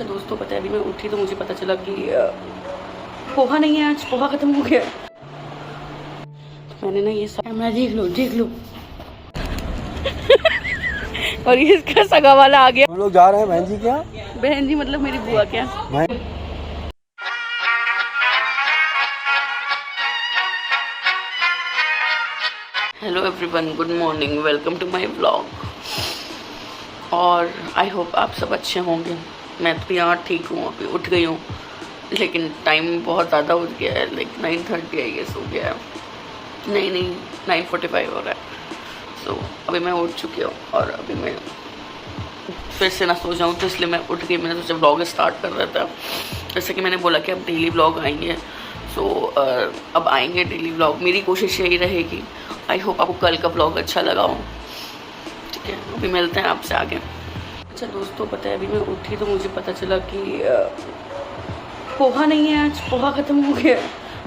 अच्छा दोस्तों, पता है अभी मैं उठी तो मुझे पता चला कि पोहा नहीं है, आज पोहा खत्म हो गया। तो मैंने ना ये कैमरा देख लो और ये इसका सगा वाला आ गया। हम लोग जा रहे हैं बहन जी क्या? बहन जी मतलब मेरी बुआ क्या? Hello everyone, good morning, welcome to my vlog. और आई होप आप सब अच्छे होंगे। मैं तो यहाँ ठीक हूँ, अभी उठ गई हूँ, लेकिन टाइम बहुत ज़्यादा हो गया है। लाइक 9:30 आई गेस हो गया है। नहीं 9:45 हो रहा है। सो अभी मैं उठ चुकी हूँ और अभी मैं फिर से ना सो जाऊँ, तो इसलिए मैं उठ गई। मैंने सोचा व्लॉग स्टार्ट कर रहा था, जैसे कि मैंने बोला कि अब डेली व्लॉग आएंगे। सो अब आएंगे डेली व्लॉग। मेरी कोशिश यही रहेगी। आई होप आपको कल का व्लॉग अच्छा लगा हो। ठीक है, अभी मिलते हैं आपसे आगे। अच्छा दोस्तों, पता है अभी मैं उठी तो मुझे पता चला कि पोहा नहीं है, आज पोहा ख़त्म हो गया।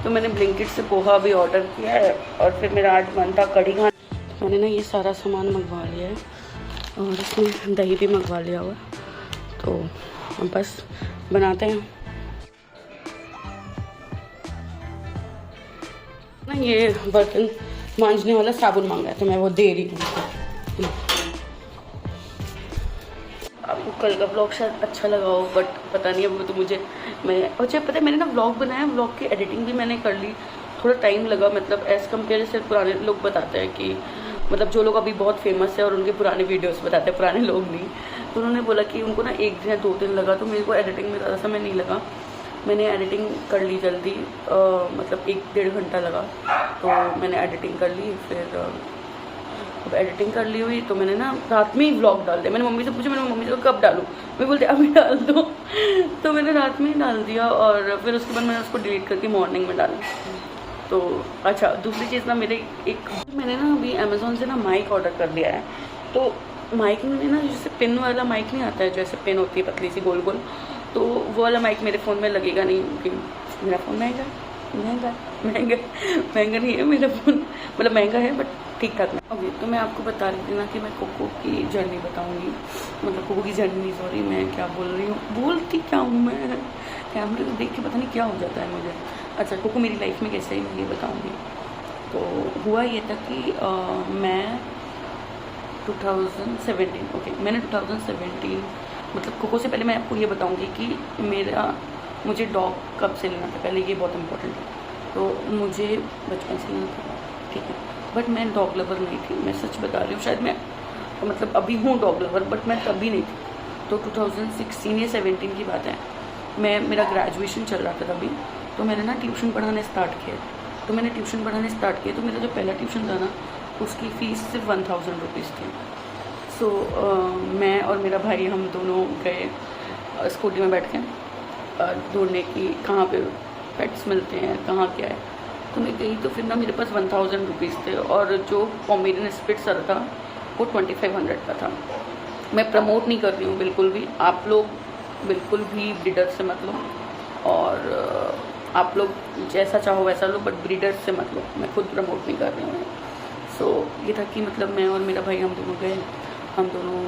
तो मैंने ब्लिंकिट से पोहा भी ऑर्डर किया है और फिर मेरा आज मन था कढ़ी खाना। तो मैंने ना ये सारा सामान मंगवा लिया है और इसमें दही भी मंगवा लिया हुआ। तो हम बस बनाते हैं ना। ये बर्तन मांजने वाला साबुन मांगा है तो मैं वो दे रही हूँ। आपको कल का व्लॉग शायद अच्छा लगा हो, बट पता नहीं अब तो मुझे पता है मैंने ना व्लॉग बनाया, व्लॉग की एडिटिंग भी मैंने कर ली। थोड़ा टाइम लगा, मतलब एज़ कम्पेयर से पुराने लोग बताते हैं कि मतलब जो लोग अभी बहुत फेमस है और उनके पुराने वीडियोस बताते हैं, पुराने लोग नहीं। तो उन्होंने बोला कि उनको ना 1 दिन या 2 दिन लगा, तो मेरे को एडिटिंग में ज़्यादा समय नहीं लगा। मैंने एडिटिंग कर ली जल्दी, मतलब 1-1.5 घंटा लगा, तो मैंने एडिटिंग कर ली। फिर अब एडिटिंग कर ली हुई तो मैंने ना रात में ही व्लॉग डाल दिया। मैंने मम्मी से पूछा, मैंने मम्मी से कब डालूँ, मैं बोलते अभी डाल दो। तो मैंने रात में ही डाल दिया और फिर उसके बाद मैंने उसको डिलीट करके मॉर्निंग में डाला। तो अच्छा, दूसरी चीज़ ना मैंने ना अभी अमेज़ोन से ना माइक ऑर्डर कर दिया है। तो माइक में ना जैसे पिन वाला माइक नहीं आता है, जैसे पिन होती है पतली सी गोल गोल, तो वो वाला माइक मेरे फ़ोन में लगेगा नहीं, क्योंकि मेरा फ़ोन महंगा नहीं है मेरा फ़ोन, मतलब महंगा है बट ठीक ठाक नहीं। ओके, तो मैं आपको बता रही थी ना कि मैं कोको की जर्नी बताऊंगी, मतलब कोको की जर्नी, सॉरी मैं क्या बोल रही हूँ, बोलती क्या हूँ मैं, कैमरे को देख के पता नहीं क्या हो जाता है मुझे। अच्छा, कोको मेरी लाइफ में कैसे ही मैं ये बताऊँगी। तो हुआ ये था कि मैं 2017 मैंने 2017 मतलब कोको से पहले मैं आपको ये बताऊँगी कि मुझे डॉग कब से लेना था, पहले ये बहुत इम्पोर्टेंट है। तो मुझे बचपन से लेना था, ठीक है, बट मैं डॉग लवर नहीं थी, मैं सच बता रही हूँ। शायद मैं मतलब अभी हूँ डॉग लवर, बट मैं तभी नहीं थी। तो 2016 या 17 की बात है, मेरा ग्रेजुएशन चल रहा था तभी। तो मैंने ना ट्यूशन पढ़ाने स्टार्ट किया। तो मेरा जो पहला ट्यूशन था ना, उसकी फ़ीस सिर्फ 1000 रुपीज़ थी। सो मैं और मेरा भाई हम दोनों गए स्कूटी में बैठ के ढूंढने की कहाँ पे पेट्स मिलते हैं, कहाँ क्या है। तो मैं गई तो फिर ना मेरे पास 1000 रुपीज़ थे और जो पोमेरियन स्पिट्ज़र था वो 2500 का था। मैं प्रमोट नहीं कर रही हूँ बिल्कुल भी, आप लोग बिल्कुल भी ब्रीडर से मत लो, और आप लोग जैसा चाहो वैसा लो, बट ब्रीडर से मत लो, मैं खुद प्रमोट नहीं कर रही हूँ। सो ये था कि मतलब मैं और मेरा भाई हम दोनों गए, हम दोनों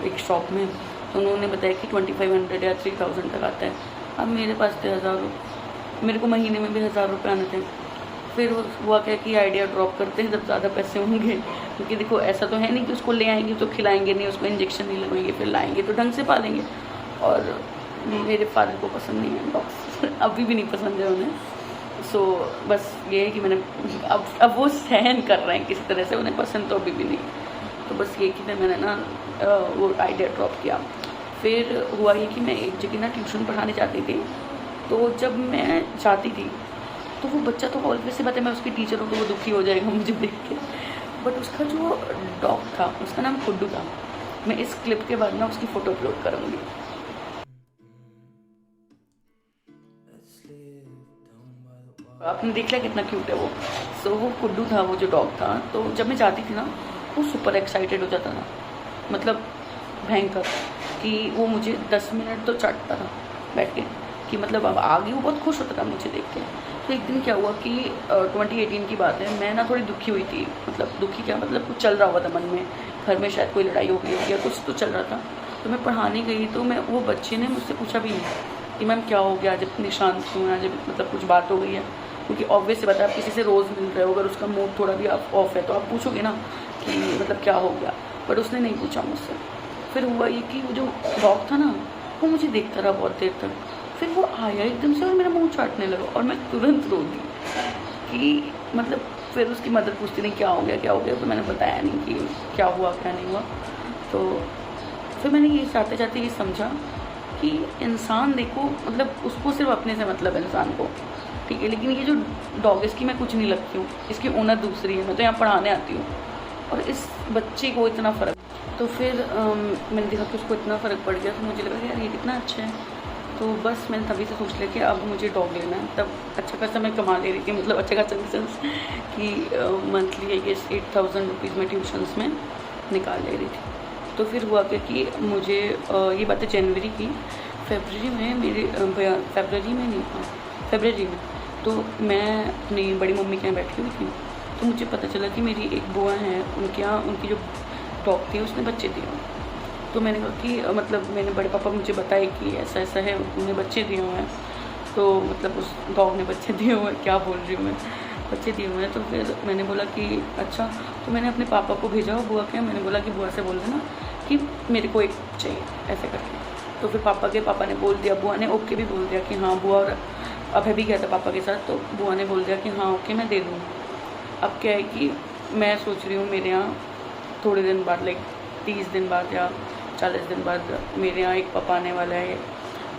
एक शॉप में। तो उन्होंने बताया कि 2500 या 3000 तक आता है। अब मेरे पास थे 1000 रुपये, मेरे को महीने में भी 1000 रुपये आने थे। फिर हुआ क्या कि आइडिया ड्रॉप करते हैं जब ज़्यादा पैसे होंगे, क्योंकि देखो ऐसा तो है नहीं कि उसको ले आएंगे तो खिलाएंगे नहीं, उसको इंजेक्शन नहीं लगवाएंगे, फिर लाएंगे तो ढंग से पालेंगे। और मेरे फादर को पसंद नहीं है डॉग्स, अभी भी नहीं पसंद है उन्हें। सो बस ये है कि मैंने अब वो सहन कर रहे हैं किसी तरह से, उन्हें पसंद तो अभी भी नहीं। तो बस ये कि मैंने ना वो आइडिया ड्रॉप किया। फिर हुआ ये कि मैं एक जगह ना ट्यूशन पढ़ाने जाती थी। तो जब मैं जाती थी तो वो बच्चा तो ऑलवेज से बात है, मैं उसकी टीचर हूँ तो वो दुखी हो जाएगा मुझे देख के, बट उसका जो डॉग था उसका नाम कुड्डू था। मैं इस क्लिप के बाद ना उसकी फ़ोटो अपलोड करूँगी। आपने देख लिया कितना क्यूट है वो। सो वो कुड्डू था, वो जो डॉग था। तो जब मैं जाती थी ना वो सुपर एक्साइटेड हो जाता था, मतलब भयंकर, कि वो मुझे 10 मिनट तो चाटता था बैठ के, कि मतलब अब आ गई। वो बहुत खुश होता था मुझे देख के। तो एक दिन क्या हुआ कि 2018 की बात है, मैं ना थोड़ी दुखी हुई थी, मतलब दुखी क्या, मतलब कुछ चल रहा हुआ था मन में, घर में शायद कोई लड़ाई हो गई या कुछ तो चल रहा था। तो मैं पढ़ाने गई तो मैं वो बच्चे ने मुझसे पूछा भी नहीं कि मैम क्या हो गया, आज इतनी शांत क्यों है, आज मतलब कुछ बात हो गई है। क्योंकि ऑब्वियस से बता, आप किसी से रोज़ मिल रहे हो, अगर उसका मूड थोड़ा भी ऑफ है तो आप पूछोगे ना कि मतलब क्या हो गया, बट उसने नहीं पूछा मुझसे। फिर हुआ ये कि वो जो डॉग था ना, वो मुझे देखता रहा बहुत देर तक। फिर वो आया एकदम से और मेरा मुँह चाटने लगा और मैं तुरंत रो दी कि मतलब फिर उसकी मदर पूछती नहीं क्या हो गया क्या हो गया, तो मैंने बताया नहीं कि क्या हुआ क्या नहीं हुआ। तो फिर मैंने ये चाहते चाहते ये समझा कि इंसान देखो मतलब उसको सिर्फ अपने से मतलब है इंसान को, ठीक है, लेकिन ये जो डॉग इसकी मैं कुछ नहीं लगती हूँ, इसकी ओनर दूसरी है, मैं तो यहाँ पढ़ाने आती हूँ और इस बच्चे को इतना फ़र्क। तो फिर मैंने देखा कि उसको इतना फ़र्क पड़ गया, तो मुझे लगा कि यार ये कितना अच्छा है। तो बस मैंने तभी से सोच लिया कि अब मुझे डॉग लेना है। तब अच्छा खासा मैं कमा ले रही थी, मतलब अच्छा खासा इन सेंस कि मंथली आई गेस 8000 रुपीज़ में ट्यूशन्स में निकाल ले रही थी। तो फिर हुआ क्या कि मुझे ये बात है जनवरी की, फरवरी में मेरे फरवरी में तो मैं अपनी बड़ी मम्मी के यहाँ बैठी हुई थी। तो मुझे पता चला कि मेरी एक बुआ है, उनके यहाँ उनकी जो डॉग थी उसने बच्चे दिए। तो मैंने कहा कि मतलब मैंने बड़े पापा मुझे बताए कि ऐसा ऐसा है, उन्होंने बच्चे दिए हुए हैं। तो मतलब उस डॉग ने बच्चे दिए हुए हैं, क्या बोल रही हूँ मैं, बच्चे दिए हुए हैं। तो फिर मैंने बोला कि अच्छा, तो मैंने अपने पापा को भेजा और बुआ के, मैंने बोला कि बुआ से बोल देना कि मेरे को एक चाहिए, ऐसे करके। तो फिर पापा ने बोल दिया, बुआ ने ओके भी बोल दिया कि हाँ बुआ, और अभय भी गया था पापा के साथ, तो बुआ ने बोल दिया कि हाँ ओके मैं दे दूँगी। अब क्या है कि मैं सोच रही हूँ मेरे यहाँ थोड़े दिन बाद, लाइक 30 दिन बाद या 40 दिन बाद मेरे यहाँ एक पपा आने वाला है।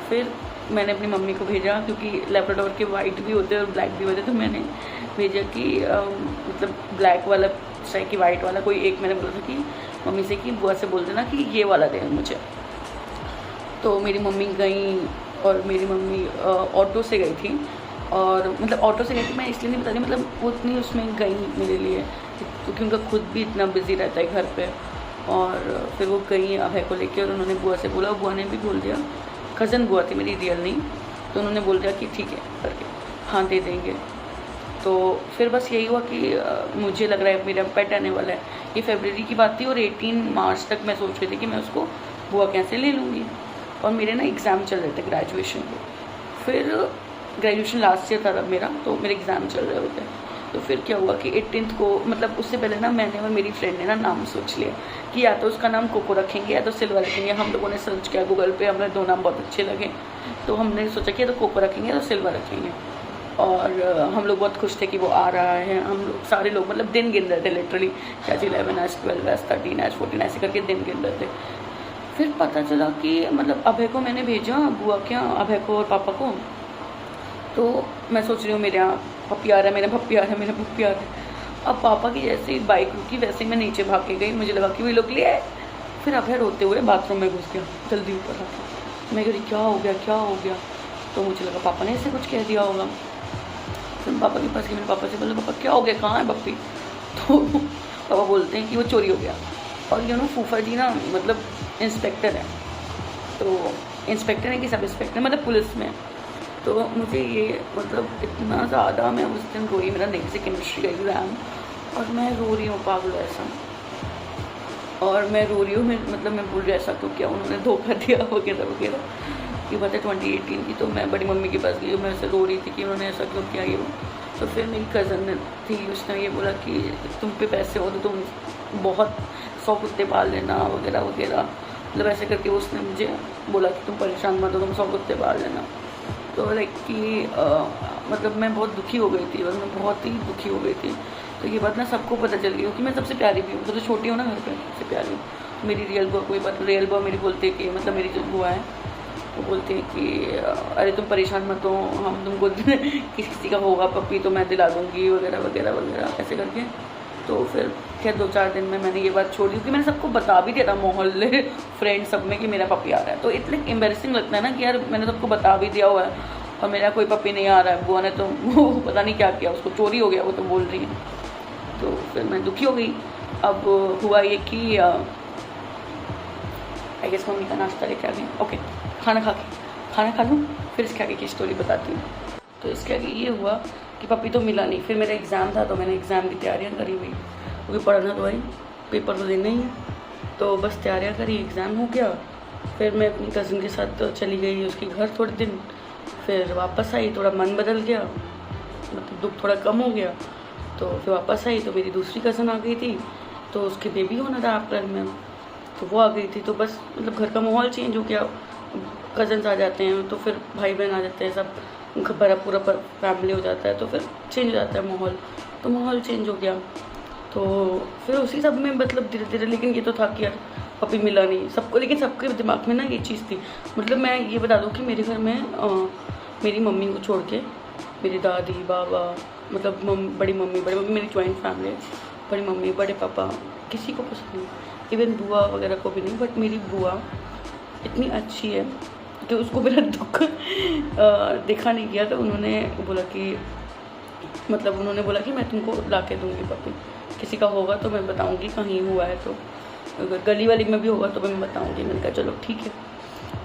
फिर मैंने अपनी मम्मी को भेजा, क्योंकि लैब्राडोर के वाइट भी होते हैं और ब्लैक भी होते हैं, तो मैंने भेजा कि मतलब ब्लैक वाला चाहे कि वाइट वाला कोई एक, मैंने बोला था कि मम्मी से कि बुआ से बोल देना कि ये वाला दे मुझे। तो मेरी मम्मी गई और मेरी मम्मी ऑटो से गई थी, और मतलब ऑटो से गई थी मैं इसलिए नहीं बता रही, मतलब वो इतनी उसमें गई मेरे लिए क्योंकि उनका खुद भी इतना बिजी रहता है घर पे। और फिर वो गई अभय को लेके, और उन्होंने बुआ से बोला, बुआ ने भी बोल दिया, कज़न बुआ थी मेरी रियल नहीं, तो उन्होंने बोल दिया कि ठीक है करके हाँ दे देंगे। तो फिर बस यही हुआ कि मुझे लग रहा है मेरा पेट आने वाला है। ये फरवरी की बात थी और 18 मार्च तक मैं सोच रही थी कि मैं उसको बुआ के यहाँ से ले लूँगी। और मेरे ना एग्ज़ाम चल रहे थे ग्रेजुएशन के, फिर ग्रेजुएशन लास्ट ईयर था तब मेरा, तो मेरे एग्ज़ाम चल रहे होते। तो फिर क्या हुआ कि 18th को, मतलब उससे पहले ना मैंने और मेरी फ्रेंड ने ना नाम सोच लिया कि या तो उसका नाम कोको रखेंगे या तो सिल्वा रखेंगे। हम लोगों ने सर्च किया गूगल पे, हमें दो नाम बहुत अच्छे लगे, तो हमने सोचा कि या तो कोको रखेंगे या तो सिल्वा रखेंगे। और हम लोग बहुत खुश थे कि वो आ रहा है। हम लोग सारे लोग मतलब दिन गिन रहे थे लिटरली, आज 11, आज 12, आज 13, आज 14, ऐसे करके दिन गिन रहे थे। फिर पता चला कि मतलब अभय को मैंने भेजा बुआ के यहाँ, अभय को और पापा को। तो मैं सोच रही हूँ मेरे यहाँ पप्पी आ रहा है, मेरा पप्पी आ रहा है, मेरा पप्पी आ रहा है। अब पापा की जैसे ही बाइक रुकी वैसे ही मैं नीचे भाग के गई, मुझे लगा कि वे लोग ले आए। फिर अभय रोते हुए बाथरूम में घुस गया जल्दी ऊपर आके। मैं कह रही क्या हो गया क्या हो गया, तो मुझे लगा पापा ने ऐसे कुछ कह दिया होगा। फिर पापा के पास गई, मेरे पापा से बोला पापा क्या हो गया, कहाँ है पप्पी। तो पापा बोलते हैं कि वो चोरी हो गया। और यू नो फूफा जी ना मतलब इंस्पेक्टर है, तो इंस्पेक्टर है कि सब इंस्पेक्टर मतलब पुलिस में। तो मुझे ये मतलब इतना ज़्यादा, मैं उस दिन रोई, मेरा नेक्स्ट केमिस्ट्री का एग्ज़ाम, और मैं रो रही हूँ पागल ऐसा। और मैं रो रही हूँ, मतलब मैं बोल रही ऐसा तो क्या उन्होंने धोखा दिया वगैरह वगैरह। ये बात है 2018 की। तो मैं बड़ी मम्मी के पास गई, मैं ऐसे रो रही थी कि उन्होंने ऐसा क्यों किया ये वो। तो फिर मेरी कज़न थी, उसने ये बोला कि तुम पे पैसे हो तो तुम बहुत 100 कुत्ते पाल लेना वगैरह वगैरह, मतलब ऐसे करके उसने मुझे बोला कि तुम परेशान मत हो, तुम 100 कुत्ते पाल लेना। तो लाइक कि मतलब मैं बहुत दुखी हो गई थी, और मैं बहुत ही दुखी हो गई थी। तो ये बात ना सबको पता चल गई कि मैं सबसे प्यारी भी हूँ, सबसे छोटी हूँ ना घर पे, सबसे प्यारी हूँ। मेरी रियल बुआ कोई बात, रियल बुआ मेरी बोलती है कि मतलब मेरी जो बुआ है वो बोलती है कि अरे तुम परेशान मत हो, हम तुमको किसी का होगा पप्पी तो मैं दिला दूँगी वगैरह वगैरह वगैरह ऐसे करके। तो फिर खैर 2-4 दिन में मैंने ये बात छोड़ दी, क्योंकि मैंने सबको बता भी दिया था मोहल्ले फ्रेंड सब में कि मेरा पपी आ रहा है। तो इतने एम्बेरसिंग लगता है ना कि यार मैंने सबको बता भी दिया हुआ है और मेरा कोई पपी नहीं आ रहा है। बुआ ने तो वो पता नहीं क्या किया, उसको चोरी हो गया वो तो बोल रही है। तो फिर मैं दुखी हो गई। अब हुआ ये कि आई गेस मम्मी का नाश्ता लेके आ गई। ओके, खाना खा लूँ फिर इसके आगे की स्टोरी बताती हूँ। तो इसके आगे ये हुआ कि पपी तो मिला नहीं। फिर मेरा एग्ज़ाम था, तो मैंने एग्ज़ाम की तैयारियाँ करी हुई, क्योंकि पढ़ना तो है, पेपर तो देना ही है। तो बस तैयारियाँ करी, एग्ज़ाम हो गया, फिर मैं अपनी कज़न के साथ चली गई उसके घर थोड़े दिन, फिर वापस आई, थोड़ा मन बदल गया, मतलब दुख थोड़ा कम हो गया, तो फिर वापस आई तो मेरी दूसरी कज़न आ गई थी, तो उसके बेबी होना था अप्रैल में, तो वो आ गई थी। तो बस मतलब घर का माहौल चेंज हो गया, कज़न्स आ जाते हैं तो फिर भाई बहन आ जाते हैं, सब बड़ा पूरा फैमिली हो जाता है, तो फिर चेंज हो जाता है माहौल, तो माहौल चेंज हो गया। तो फिर उसी सब में मतलब धीरे धीरे, लेकिन ये तो था कि यार पपी मिला नहीं सबको, लेकिन सबके दिमाग में ना ये चीज़ थी। मतलब मैं ये बता दूँ कि मेरे घर में मेरी मम्मी को छोड़ के मेरी दादी बाबा, मतलब बड़ी मम्मी मेरी जॉइंट फैमिली है, बड़ी मम्मी बड़े पापा किसी को पसंद नहीं, इवन बुआ वगैरह को भी नहीं। बट मेरी बुआ इतनी अच्छी है कि उसको मेरा दुख देखा नहीं गया, तो उन्होंने बोला कि मतलब उन्होंने बोला कि मैं तुमको ला के दूँगी पपी, किसी का होगा तो मैं बताऊँगी, कहीं हुआ है तो, अगर गली वाली में भी होगा तो मैं बताऊँगी। मैंने कहा चलो ठीक है।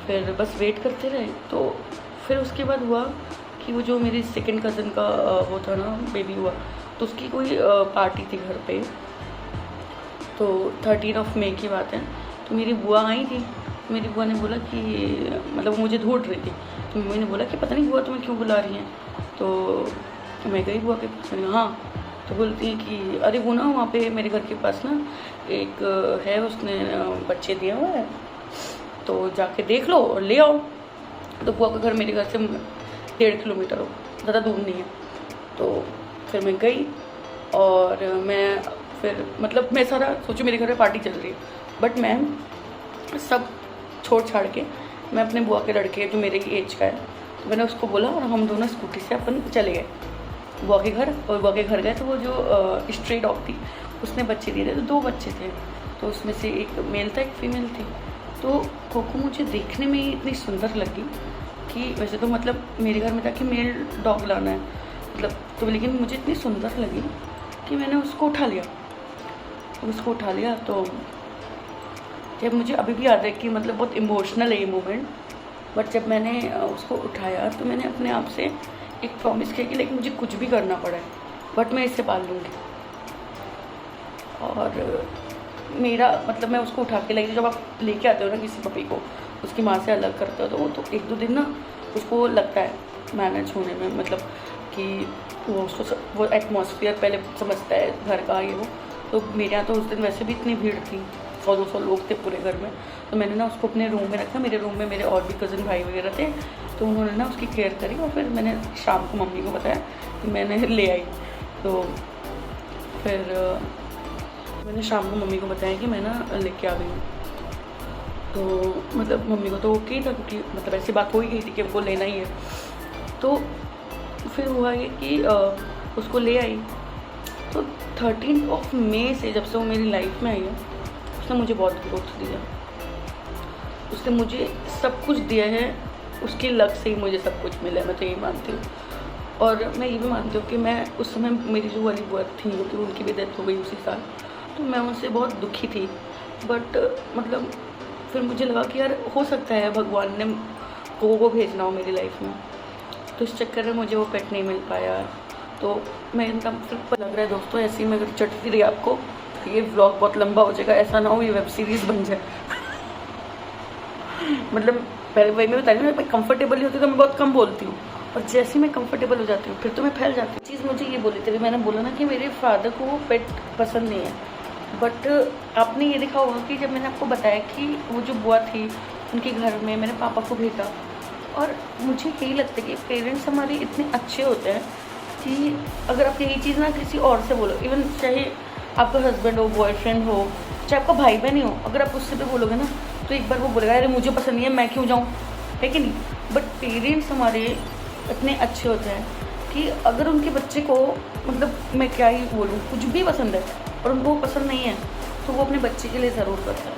फिर बस वेट करते रहे, तो फिर उसके बाद हुआ कि वो जो मेरी सेकंड कज़न का वो था ना बेबी हुआ, तो उसकी कोई पार्टी थी घर पे, तो 13 मई की बात है। तो मेरी बुआ आई थी, मेरी बुआ ने बोला कि मतलब वो मुझे ढूंढ रही थी, तो मम्मी ने बोला कि पता नहीं बुआ तुम्हें क्यों बुला रही हैं। तो मैं गई बुआ के पास, मैंने कहा हाँ, तो बोलती है कि अरे वो ना वहाँ पे मेरे घर के पास ना एक है, उसने बच्चे दिए हुए हैं, तो जाके देख लो और ले आओ। तो बुआ का घर मेरे घर से 1.5 किलोमीटर हो, ज़्यादा दूर नहीं है। तो फिर मैं गई और मैं फिर मतलब मैं सारा सोचो मेरे घर में पार्टी चल रही है, बट मैं सब छोड़ छाड़ के मैं अपने बुआ के लड़के जो मेरे एज का है, तो मैंने उसको बोला और हम दोनों स्कूटी से अपन चले गए बुआ के घर। और बुआ के घर गए तो वो जो स्ट्रे डॉग थी उसने बच्चे दिए थे, तो 2 बच्चे थे, तो उसमें से एक मेल था एक फीमेल थी। तो कोको मुझे देखने में ही इतनी सुंदर लगी कि वैसे तो मतलब मेरे घर में था कि मेल डॉग लाना है मतलब, तो लेकिन मुझे इतनी सुंदर लगी कि मैंने उसको उठा लिया। तो जब मुझे अभी भी याद है कि मतलब बहुत इमोशनल है ये मोमेंट, बट जब मैंने उसको उठाया तो मैंने अपने आप से एक प्रॉमिस किया कि लाइक मुझे कुछ भी करना पड़े बट मैं इसे पाल लूँगी। और मेरा मतलब मैं उसको उठा के लाई, जब आप लेके आते हो ना किसी पपी को उसकी माँ से अलग करते हो, तो वो तो 1-2 दिन ना उसको लगता है मैनेज होने में, मतलब कि वो उसको वो एटमॉस्फेयर पहले समझता है घर का ये वो। तो मेरे यहाँ तो उस दिन वैसे भी इतनी भीड़ थी, 100-200 लोग थे पूरे घर में, तो मैंने ना उसको अपने रूम में रखा। मेरे रूम में मेरे और भी कज़न भाई वगैरह थे, तो उन्होंने ना उसकी केयर करी और फिर मैंने शाम को मम्मी को बताया कि मैंने ले आई। तो फिर मैंने शाम को मम्मी को बताया कि मैं ना लेके आ गई हूँ। तो मतलब मम्मी को तो ओके ही था, क्योंकि मतलब ऐसी बात हो ही गई थी कि वो लेना ही है। तो फिर हुआ ये कि उसको ले आई। तो 13 मई से जब से वो मेरी लाइफ में आई है, उसने मुझे बहुत ग्रोथ दिया, उसने मुझे सब कुछ दिया है, उसके लक से ही मुझे सब कुछ मिला है, मैं तो यही मानती हूँ। और मैं ये भी मानती हूँ कि मैं उस समय मेरी जो वाली बुआ थी क्योंकि उनकी भी डेथ हो गई उसी साल, तो मैं उनसे बहुत दुखी थी। बट मतलब फिर मुझे लगा कि यार हो सकता है भगवान ने को भेजना हो मेरी लाइफ में, तो इस चक्कर में मुझे वो पेट नहीं मिल पाया। तो मैं इनका फिर लग रहा है दोस्तों, ऐसे ही मैं अगर चटती रही आपको तो ये व्लॉग बहुत लंबा हो जाएगा, ऐसा ना हो ये वेब सीरीज़ बन जाए। मतलब पहले वही मैं बता रही हूँ, मैं कंफर्टेबल होती तो मैं बहुत कम बोलती हूँ, और जैसे मैं कंफर्टेबल हो जाती हूँ फिर तो मैं फैल जाती हूँ। चीज़ मुझे ये बोली थी, मैंने बोला ना कि मेरे फादर को वो पेट पसंद नहीं है, बट आपने ये देखा होगा कि जब मैंने आपको बताया कि वो जो बुआ थी उनके घर में मैंने पापा को भेजा, और मुझे यही लगता है कि पेरेंट्स हमारे इतने अच्छे होते हैं कि अगर आप यही चीज़ ना किसी और से बोलो, इवन चाहे आपका हस्बैंड हो, बॉयफ्रेंड हो, चाहे आपका भाई बहन ही हो, अगर आप उससे भी बोलोगे ना तो एक बार वो बोलेगा अरे मुझे पसंद नहीं है मैं क्यों जाऊँ, है कि नहीं। बट पेरेंट्स हमारे इतने अच्छे होते हैं कि अगर उनके बच्चे को मतलब मैं क्या ही बोलूँ कुछ भी पसंद है और उनको वो पसंद नहीं है तो वो अपने बच्चे के लिए ज़रूर करता है।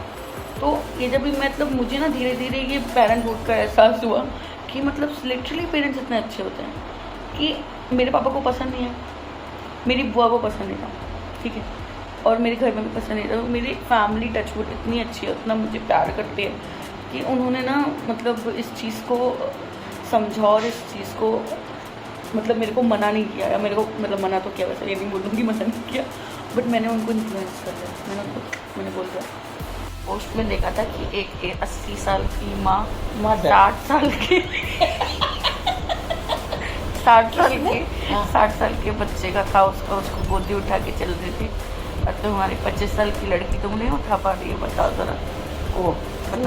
तो ये जब भी मतलब मुझे ना धीरे धीरे ये पेरेंटहुड का एहसास हुआ कि मतलब लिटरली पेरेंट्स इतने अच्छे होते हैं कि मेरे पापा को पसंद नहीं है, मेरी बुआ को पसंद नहीं था, ठीक है, और मेरे घर में भी पसंद नहीं था। मेरी फैमिली टचवुड इतनी अच्छी है, उतना मुझे प्यार करती है कि उन्होंने ना मतलब इस चीज़ को समझा और इस चीज़ को मतलब मेरे को मना नहीं किया, या मेरे को मतलब मना तो किया, वैसे ये नहीं बोलूँगी मना नहीं किया, बट मैंने उनको इन्फ्लुएंस कर दिया, मैंने बोल दिया पोस्ट में देखा था कि एक 80 साल की माँ 60 साल की 60 साल के बच्चे का था, उसको गोदी उठा के चल रही थी। और तो हमारी 25 साल की लड़की तुम नहीं उठा पा रही है, बताओ जरा। ओ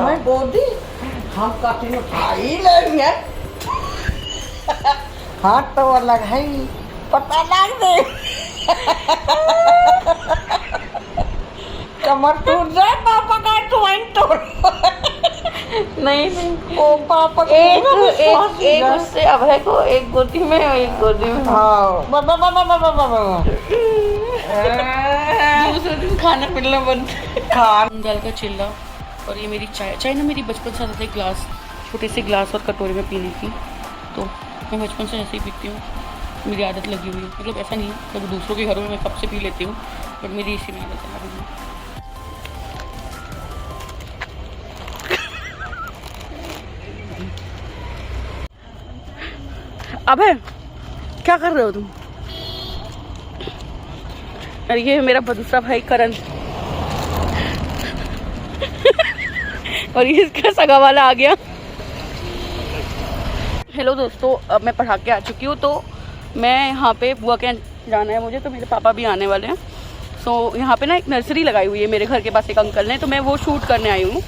मैं गोदी हम काटी उठा ही लेंगे। हाथ तो अलग है ही, पता लग दे कमर टूट जाए पापा का टोड़ नहीं ओ पापा एक उससे अभय को एक गोदी में और एक गोदी में। हाँ दूसरे दिन खाना पीना बंद, खान दाल का चिल्ला। और ये मेरी चाय ना मेरी बचपन से आदत है ग्लास, छोटे से ग्लास और कटोरे में पीने की। तो मैं बचपन से ऐसे ही पीती हूँ, मेरी आदत लगी हुई है। मतलब ऐसा नहीं है, मतलब दूसरों के घरों में मैं कब से पी लेती हूँ, बट मेरी इसी में आदत है। अबे क्या कर रहे हो तुम? और ये मेरा दूसरा भाई करण और ये इसका सगा वाला आ गया। हेलो दोस्तों, अब मैं पढ़ा के आ चुकी हूँ। तो मैं यहाँ पे बुआ के जाना है मुझे, तो मेरे पापा भी आने वाले हैं। सो यहाँ पे ना एक नर्सरी लगाई हुई है मेरे घर के पास एक अंकल ने, तो मैं वो शूट करने आई हूँ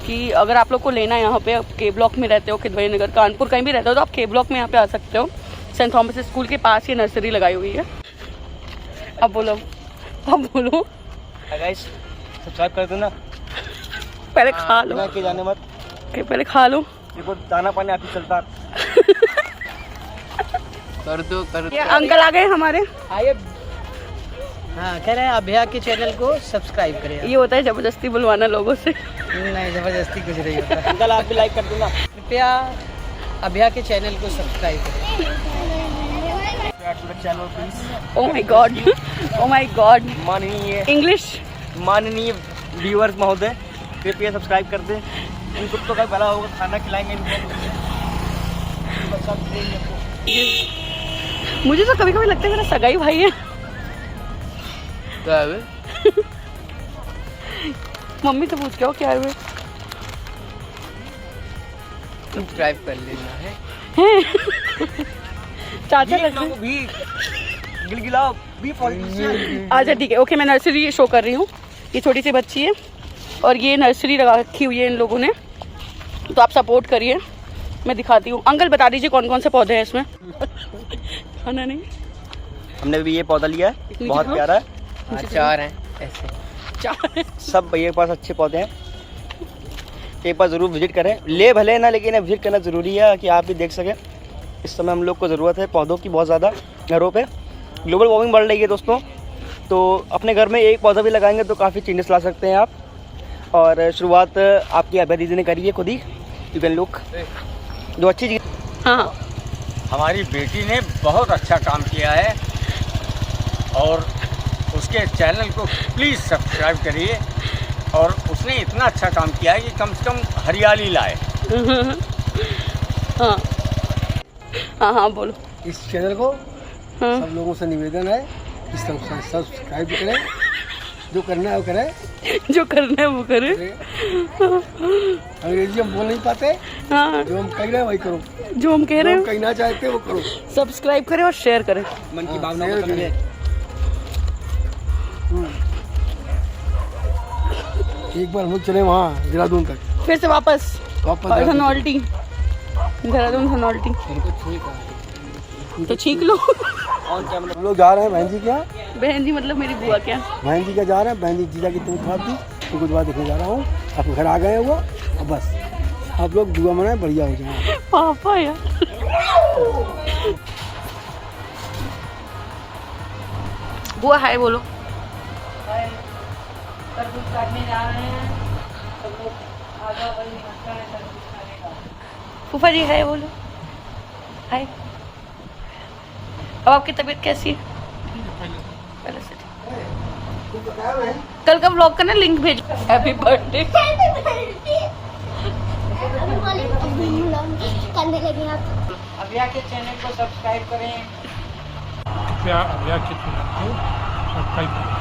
कि अगर आप लोग को लेना है यहाँ पे, के ब्लॉक में रहते हो, खिदवई नगर, कानपुर कहीं भी रहते हो, तो आप के ब्लॉक में यहाँ पे आ सकते हो। सेंट थॉमस स्कूल के पास ये नर्सरी लगाई हुई है। अब बोलो। गाइस सब्सक्राइब कर दो ना, पहले खा लो, जाने मत, पहले खा लो। देखो दाना पानी आप ही चलता कर दो। ये अंकल आ गए हमारे। आइए। हाँ कह रहे हैं अभया के चैनल को सब्सक्राइब करें। ये होता है जबरदस्ती बुलवाना लोगों से। नहीं जबरदस्ती कुछ नहीं होता। अंकल आप भी लाइक कर दो ना, कृपया अभया के चैनल को सब्सक्राइब करें। Channel please. Oh my God माननीय व्यूअर्स महोदय, कृपया सब्सक्राइब कर दें। इन कुत्तों का भला होगा, खाना खिलाएंगे इनको। मुझे तो कभी कभी लगता है मेरा सगाई भाई है। क्या है? मम्मी से पूछ के आओ क्या है। सब्सक्राइब कर लेना है। चाचा लगते भी गिलगिलाओ भी पॉलिटिशियन। अच्छा ठीक है, ओके। मैं नर्सरी शो कर रही हूँ। ये छोटी सी बच्ची है और ये नर्सरी लगा रखी हुई है इन लोगों ने, तो आप सपोर्ट करिए। मैं दिखाती हूँ। अंकल बता दीजिए कौन कौन से पौधे हैं इसमें। खाना नहीं, हमने भी ये पौधा लिया है, बहुत प्यारा है। 4 हैं ऐसे, 4 सब भैया के पास अच्छे पौधे हैं। एक बार ज़रूर विजिट करें, ले भले ना, लेकिन विजिट करना ज़रूरी है कि आप भी देख सकें। इस समय हम लोग को ज़रूरत है पौधों की बहुत ज़्यादा घरों पे। ग्लोबल वार्मिंग बढ़ रही है दोस्तों, तो अपने घर में एक पौधा भी लगाएंगे तो काफ़ी चेंजेस ला सकते हैं आप। और शुरुआत आपकी अभय दीदी ने करी है खुद ही। यू कैन लुक, जो अच्छी चीज़। हाँ, हमारी बेटी ने बहुत अच्छा काम किया है और उसके चैनल को प्लीज़ सब्सक्राइब करिए। और उसने इतना अच्छा काम किया है कि कम से कम हरियाली लाए। हाँ हाँ हाँ बोलो। इस चैनल को हाँ। सब लोगों से निवेदन है कि सब्सक्राइब करें, जो करना है वो करें। जो करना है वो करे। अंग्रेजी हम बोल नहीं पाते, हाँ, जो हम कह रहे हैं वही करो, जो हम कह जो रहे हम हैं कहना चाहते हैं वो करो। सब्सक्राइब करें और शेयर करें। मन की हाँ, भावना शेयर को समझे। एक बार हम लोग चले वहाँ देहरादून तक, फिर से वापस धनौल्टी, देहरादून धनौल्टी। तो छींक लो। हम लोग जा रहे हैं बहन जी के यहाँ। बहन जी मतलब मेरी बुआ क्या? बहन जी क्या जा रहे हैं, बहन जी जीजा की तबीयत खराब थी, तो कुछ बात देखने जा रहा हूँ। आप घर आ गए हैं वो, अब बस आप लोग दुआ मनाएं बढ़िया हो जाए। पापा यार। बुआ हाय बोलो। तरबूज काटने जा रहे हैं सब लोग, आ जाओ भाई, अच्छा है तरबूज खाने का। फूफा जी हाय बोलो। हाय। अब आपकी तबीयत कैसी है? पहले से ठीक। कल का व्लॉग का ना लिंक भेज। Happy birthday. करने लगे आप। अभया के चैनल को सब्सक्राइब करें। कृपया अभया के चैनल को सब्सक्राइब करें।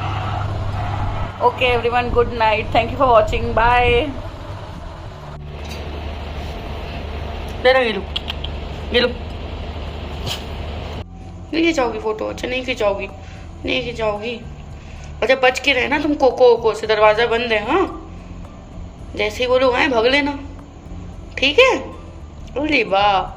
Okay everyone, good night, thank you for watching, bye. ले लो नहीं खिंचाओगी फोटो? अच्छा नहीं खिंचाओगी, नहीं खिंचाओगी। अच्छा बच के रहना तुम, कोको से दरवाजा बंद है। हाँ जैसे ही वो लोग आए भाग लेना, ठीक है? अरे वाह।